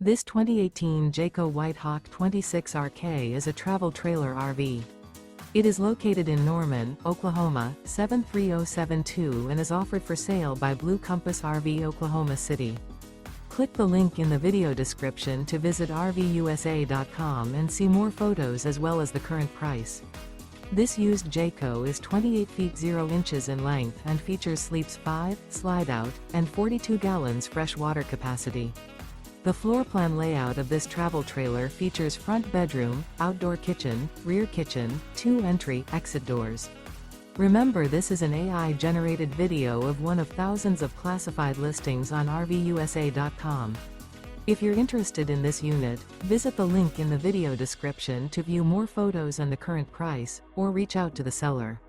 This 2018 Jayco White Hawk 26RK is a travel trailer RV. It is located in Norman, Oklahoma, 73072 and is offered for sale by Blue Compass RV Oklahoma City. Click the link in the video description to visit RVUSA.com and see more photos as well as the current price. This used Jayco is 28 feet 0 inches in length and features sleeps 5, slide-out, and 42 gallons fresh water capacity. The floor plan layout of this travel trailer features front bedroom, outdoor kitchen, rear kitchen, 2 entry/exit doors. Remember, this is an AI-generated video of one of thousands of classified listings on RVUSA.com. If you're interested in this unit, visit the link in the video description to view more photos and the current price, or reach out to the seller.